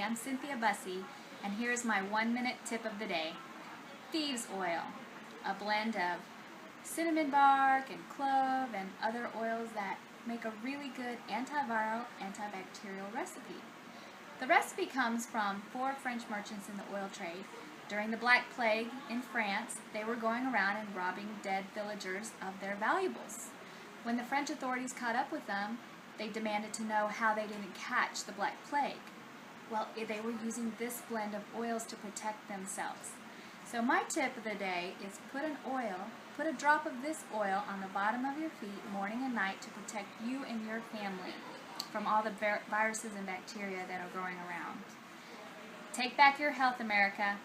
I'm Cynthia Busse, and here's my 1-minute tip of the day. Thieves oil, a blend of cinnamon bark and clove and other oils that make a really good antiviral, antibacterial recipe. The recipe comes from 4 French merchants in the oil trade. During the Black Plague in France, they were going around and robbing dead villagers of their valuables. When the French authorities caught up with them, they demanded to know how they didn't catch the Black Plague. Well, they were using this blend of oils to protect themselves. So my tip of the day is put a drop of this oil on the bottom of your feet morning and night to protect you and your family from all the viruses and bacteria that are growing around. Take back your health, America.